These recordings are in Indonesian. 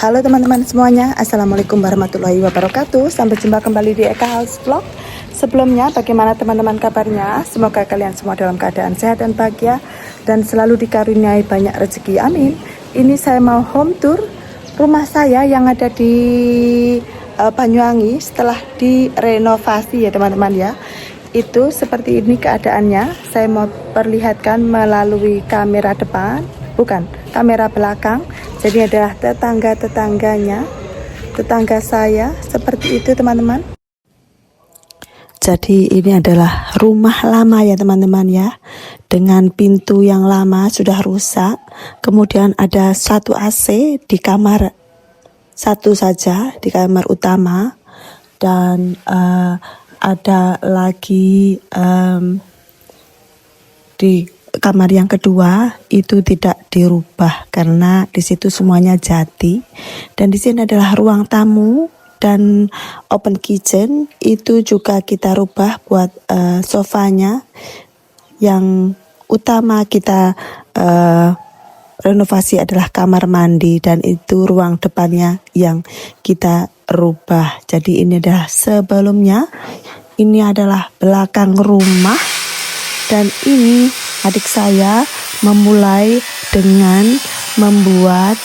Halo teman-teman semuanya, Assalamualaikum warahmatullahi wabarakatuh. Sampai jumpa kembali di Eka House Vlog. Sebelumnya, bagaimana teman-teman kabarnya? Semoga kalian semua dalam keadaan sehat dan bahagia dan selalu dikaruniai banyak rezeki, amin. Ini saya mau home tour rumah saya yang ada di Banyuwangi setelah direnovasi ya teman-teman ya. Itu seperti ini keadaannya. Saya mau perlihatkan melalui kamera depan, bukan kamera belakang. Jadi adalah tetangga-tetangganya, tetangga saya seperti itu teman-teman. Jadi ini adalah rumah lama ya teman-teman ya, dengan pintu yang lama sudah rusak. Kemudian ada satu AC di kamar satu saja, di kamar utama, dan ada lagi di kamar yang kedua itu tidak dirubah karena di situ semuanya jati. Dan di sini adalah ruang tamu dan open kitchen, itu juga kita rubah buat sofanya. Yang utama kita renovasi adalah kamar mandi, dan itu ruang depannya yang kita rubah. Jadi ini adalah sebelumnya, ini adalah belakang rumah, dan ini adik saya memulai dengan membuat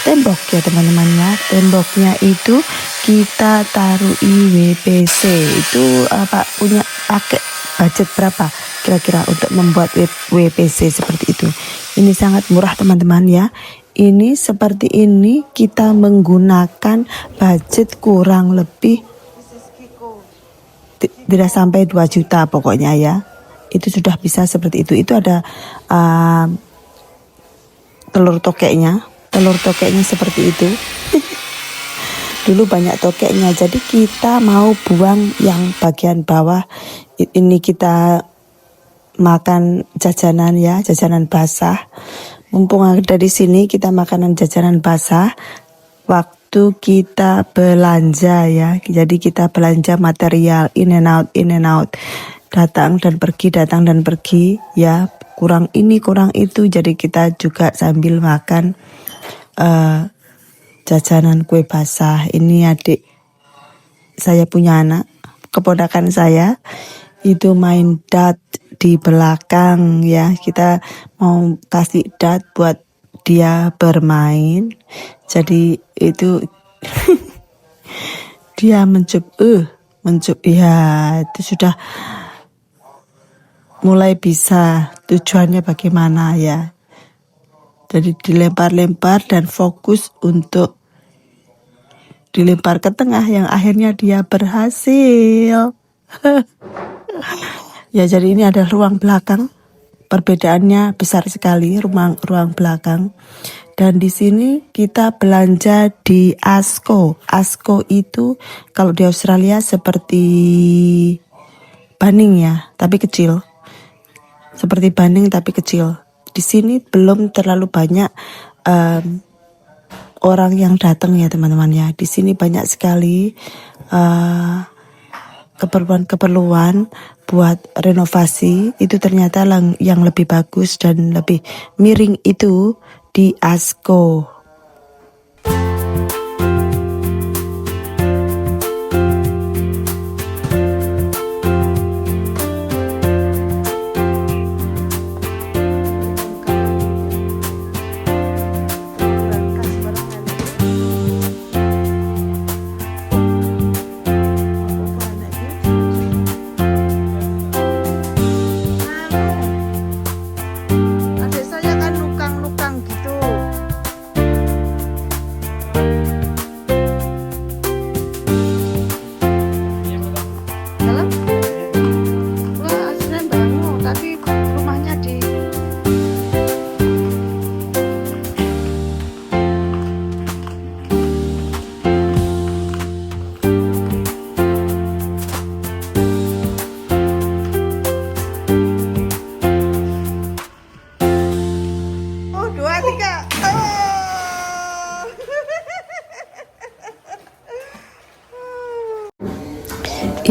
tembok ya teman-teman ya. Temboknya itu kita taruh WPC. Itu punya pakai budget berapa kira-kira untuk membuat WPC seperti itu? Ini sangat murah teman-teman ya. Ini seperti ini kita menggunakan budget kurang lebih tidak sampai 2 juta pokoknya ya. Itu sudah bisa seperti itu. Itu ada telur tokeknya seperti itu. Dulu banyak tokeknya, jadi kita mau buang yang bagian bawah. Ini kita makan jajanan ya, jajanan basah. Mumpung ada di sini, kita makanan jajanan basah waktu kita belanja ya. Jadi kita belanja material in and out, datang dan pergi ya, kurang ini kurang itu. Jadi kita juga sambil makan jajanan kue basah. Ini adik saya punya anak, keponakan saya, itu main dart di belakang ya. Kita mau kasih dart buat dia bermain. Jadi itu dia mencup ya, itu sudah mulai bisa tujuannya bagaimana ya. Jadi dilempar-lempar dan fokus untuk dilempar ke tengah, yang akhirnya dia berhasil. Ya, jadi ini ada ruang belakang. Perbedaannya besar sekali ruang belakang. Dan di sini kita belanja di Asco. Asco itu kalau di Australia seperti Bunnings ya, tapi kecil. Seperti Bunnings tapi kecil. Di sini belum terlalu banyak orang yang datang ya teman-teman ya. Di sini banyak sekali keperluan buat renovasi. Itu ternyata yang lebih bagus dan lebih miring itu di Asco.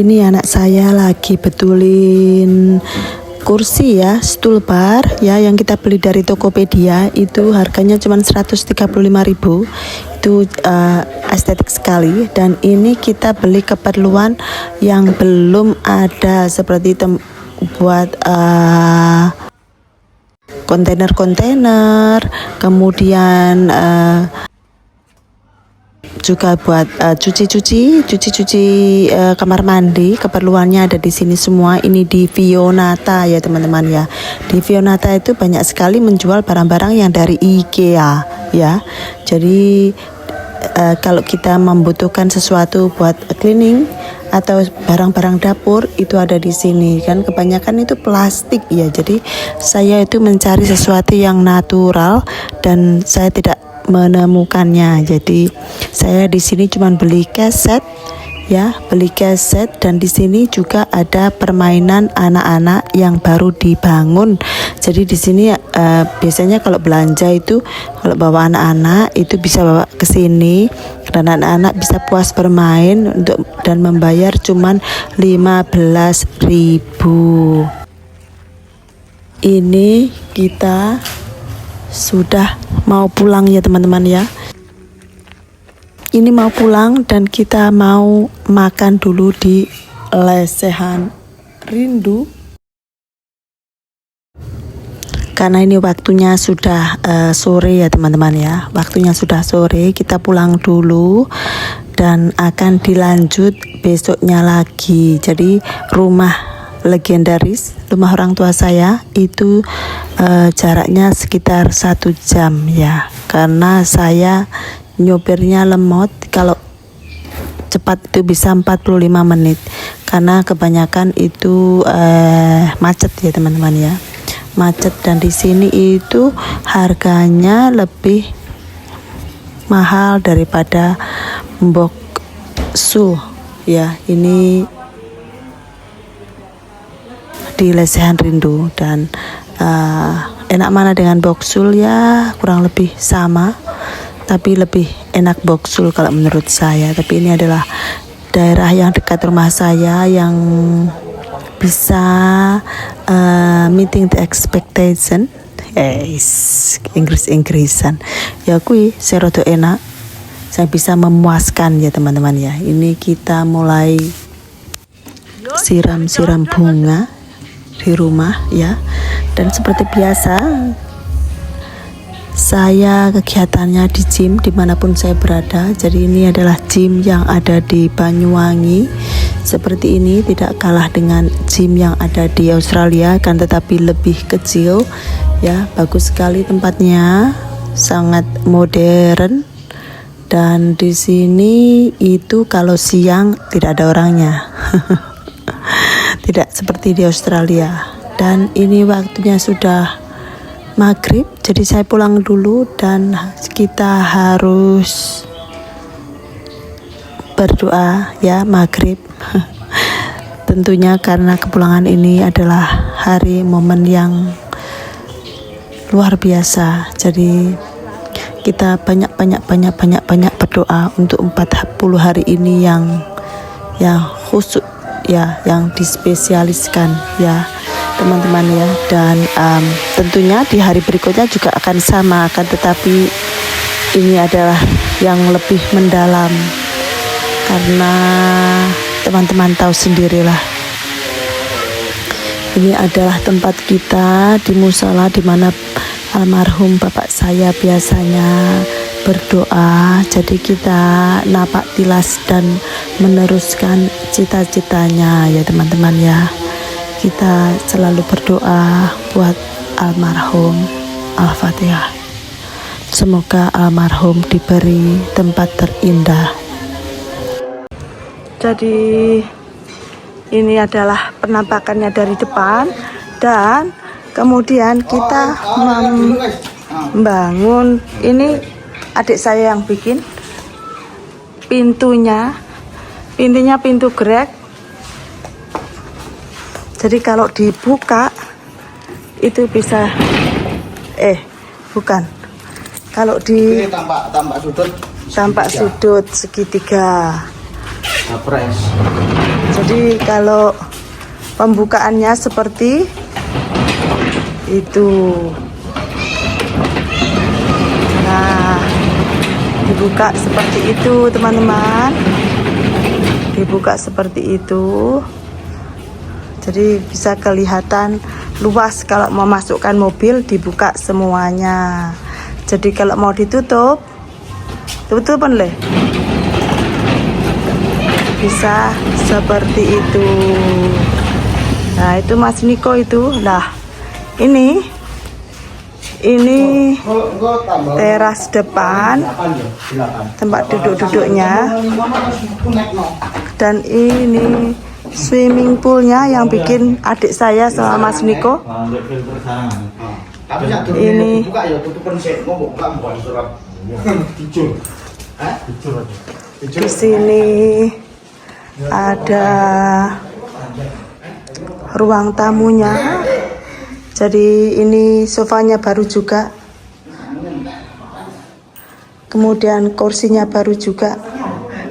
Ini anak saya lagi betulin kursi ya, stool bar ya, yang kita beli dari Tokopedia itu harganya cuma 135.000. Itu estetik sekali. Dan ini kita beli keperluan yang belum ada, seperti buat kontainer-kontainer, kemudian juga buat cuci kamar mandi. Keperluannya ada di sini semua. Ini di Vionata ya teman-teman ya. Di Vionata itu banyak sekali menjual barang-barang yang dari IKEA ya. Jadi kalau kita membutuhkan sesuatu buat cleaning atau barang-barang dapur itu ada di sini kan. Kebanyakan itu plastik ya. Jadi saya itu mencari sesuatu yang natural dan saya tidak menemukannya. Jadi saya di sini cuma beli kaset ya, dan di sini juga ada permainan anak-anak yang baru dibangun. Jadi di sini biasanya kalau belanja itu, kalau bawa anak-anak itu bisa bawa ke sini dan anak-anak bisa puas bermain dan membayar cuman 15.000. Ini kita sudah mau pulang ya teman-teman ya. Ini mau pulang dan kita mau makan dulu di Lesehan Rindu. Karena ini waktunya sudah sore ya teman-teman ya. Waktunya sudah sore, kita pulang dulu dan akan dilanjut besoknya lagi. Jadi rumah legendaris, rumah orang tua saya itu jaraknya sekitar 1 jam ya, karena saya nyopirnya lemot. Kalau cepat itu bisa 45 menit karena kebanyakan itu macet ya teman-teman ya, macet. Dan di sini itu harganya lebih mahal daripada Mbok Sul ya. Ini di Lesehan Rindu. Dan enak mana dengan Boksul ya, kurang lebih sama, tapi lebih enak Boksul kalau menurut saya. Tapi ini adalah daerah yang dekat rumah saya yang bisa meeting the expectation. Inggris-Inggrisan ya, kui serodo enak, saya bisa memuaskan ya teman-teman ya. Ini kita mulai siram-siram bunga di rumah ya. Dan seperti biasa saya kegiatannya di gym dimanapun saya berada. Jadi ini adalah gym yang ada di Banyuwangi. Seperti ini, tidak kalah dengan gym yang ada di Australia kan, tetapi lebih kecil ya. Bagus sekali tempatnya, sangat modern. Dan di sini itu kalau siang tidak ada orangnya. Tidak seperti di Australia. Dan ini waktunya sudah maghrib, jadi saya pulang dulu dan kita harus berdoa ya maghrib. Tentunya karena kepulangan ini adalah hari momen yang luar biasa. Jadi kita banyak berdoa untuk 40 hari ini yang khusus ya, yang dispesialiskan ya teman-teman ya. Dan tentunya di hari berikutnya juga akan sama, akan tetapi ini adalah yang lebih mendalam karena teman-teman tahu sendirilah, ini adalah tempat kita di musala di mana almarhum bapak saya biasanya berdoa. Jadi kita napak tilas dan meneruskan cita-citanya ya teman-teman ya. Kita selalu berdoa buat almarhum. Al-Fatihah. Semoga almarhum diberi tempat terindah. Jadi ini adalah penampakannya dari depan, dan kemudian kita membangun. Ini adik saya yang bikin pintunya pintu grek. Jadi kalau dibuka itu bisa bukan. Kalau di tampak sudut segitiga. Napres. Jadi kalau pembukaannya seperti Itu. Nah, dibuka seperti itu teman-teman. Dibuka seperti itu. Jadi bisa kelihatan luas. Kalau mau masukkan mobil dibuka semuanya. Jadi kalau mau ditutup, tutupan leh. Bisa seperti itu. Nah, itu Mas Niko itu. Nah, ini teras depan, tempat duduk-duduknya. Dan ini swimming poolnya yang bikin adik saya sama Mas Niko. Ini di sini ada ruang tamunya. Jadi ini sofanya baru juga. Kemudian kursinya baru juga.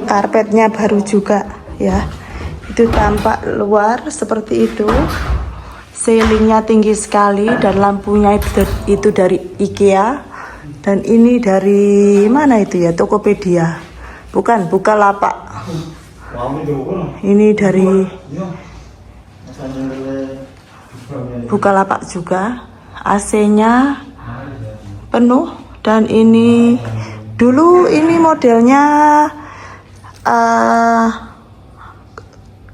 Karpetnya baru juga ya. Itu tampak luar seperti itu. Ceilingnya tinggi sekali dan lampunya itu dari IKEA. Dan ini dari mana itu ya? Tokopedia. Bukan, Bukalapak. Ini dari Bukalapak juga. AC-nya penuh. Dan ini dulu ini modelnya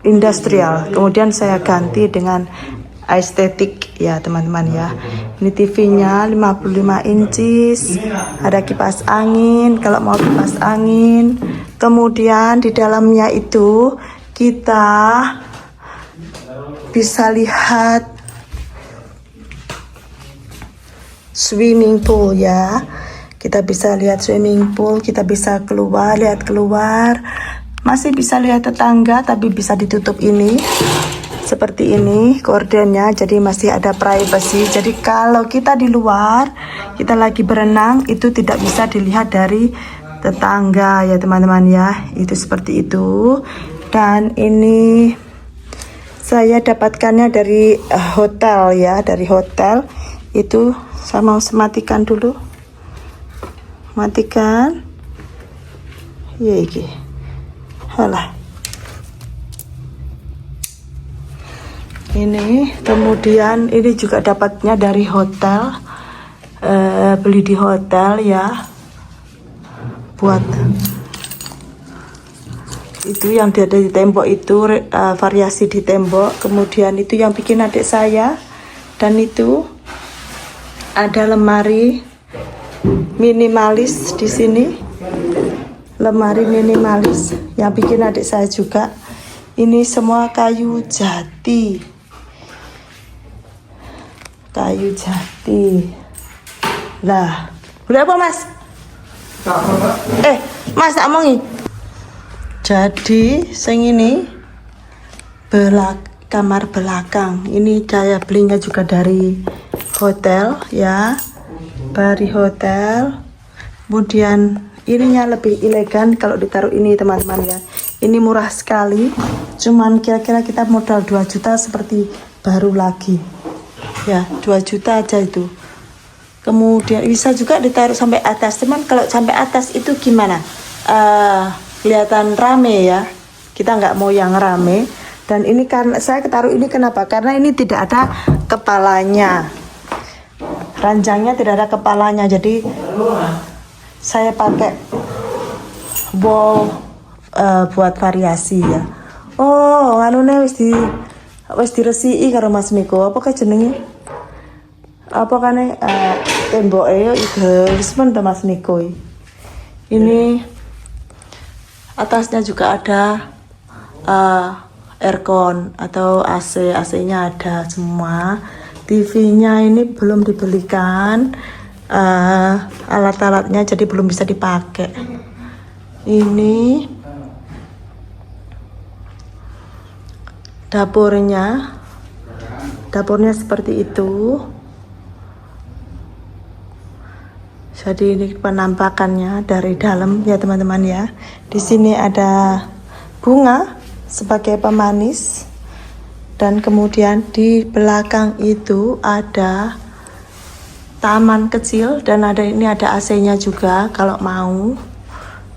industrial. Kemudian saya ganti dengan estetik ya teman-teman ya. Ini TV-nya 55 inches. Ada kipas angin kalau mau kipas angin. Kemudian di dalamnya itu kita bisa lihat swimming pool ya. Kita bisa lihat swimming pool, kita bisa keluar, lihat keluar. Masih bisa lihat tetangga tapi bisa ditutup ini. Seperti ini gordennya, jadi masih ada privacy. Jadi kalau kita di luar, kita lagi berenang, itu tidak bisa dilihat dari tetangga ya teman-teman ya. Itu seperti itu. Dan ini saya dapatkannya dari hotel ya, dari hotel. Itu saya mau sematikan dulu. Matikan. Ya iki. Halah. Ini kemudian ini juga dapatnya dari hotel, beli di hotel ya, buat itu yang ada di tembok itu variasi di tembok. Kemudian itu yang bikin adik saya. Dan itu ada lemari minimalis di sini, lemari minimalis yang bikin adik saya juga. Ini semua kayu jati. Kayu jati. Lah, udah apa Mas? Mas tak omongi. Jadi, sing ini kamar belakang. Ini saya belinya juga dari hotel ya. Dari hotel. Kemudian ininya lebih elegan kalau ditaruh ini teman-teman ya. Ini murah sekali. Cuman kira-kira kita modal 2 juta seperti baru lagi. Ya, 2 juta aja itu. Kemudian bisa juga ditaruh sampai atas. Teman, kalau sampai atas itu gimana? Kelihatan rame ya. Kita nggak mau yang rame. Dan ini kan saya taruh ini kenapa? Karena ini tidak ada kepalanya. Ranjangnya tidak ada kepalanya. Jadi saya pakai bowl buat variasi ya. Oh, anune wis diresiki karo Mas Niko. Apa kae jenenge? Apa kane tembok wis men Mas Niko. Ini atasnya juga ada aircon atau AC, AC-nya ada semua. TV-nya ini belum dibelikan alat-alatnya, jadi belum bisa dipakai. Ini dapurnya seperti itu. Jadi ini penampakannya dari dalam ya teman-teman ya. Di sini ada bunga sebagai pemanis. Dan kemudian di belakang itu ada taman kecil dan ini ada AC-nya juga kalau mau.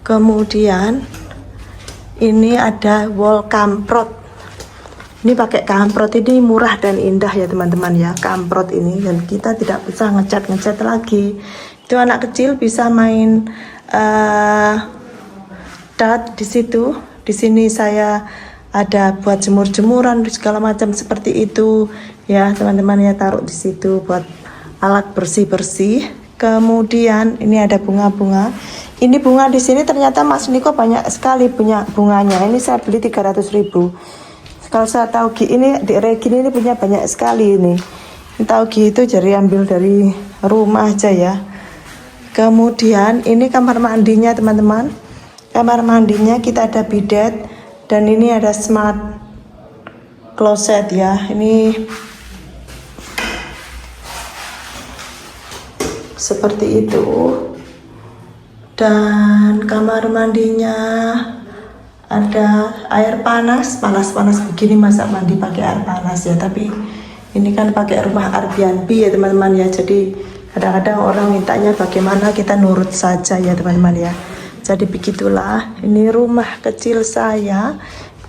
Kemudian ini ada wall kamprot. Ini pakai kamprot, ini murah dan indah ya teman-teman ya, kamprot ini, dan kita tidak usah ngecat lagi. Itu anak kecil bisa main dart di situ. Di sini saya ada buat jemur-jemuran segala macam seperti itu ya teman-teman ya, taruh di situ buat alat bersih-bersih. Kemudian ini ada bunga-bunga. Ini bunga di sini ternyata Mas Niko banyak sekali punya bunganya. Ini saya beli 300.000. Kalau saya tahu ini di Regin ini punya banyak sekali ini. Tahu itu jadi ambil dari rumah aja ya. Kemudian ini kamar mandinya teman-teman. Kamar mandinya kita ada bidet dan ini ada smart closet ya. Ini seperti itu. Dan kamar mandinya ada air panas begini, masak mandi pakai air panas ya. Tapi ini kan pakai rumah Airbnb ya teman-teman ya. Jadi kadang-kadang orang mintanya bagaimana, kita nurut saja ya teman-teman ya. Jadi begitulah, ini rumah kecil saya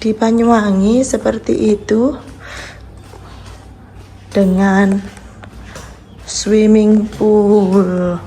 di Banyuwangi seperti itu, dengan swimming pool.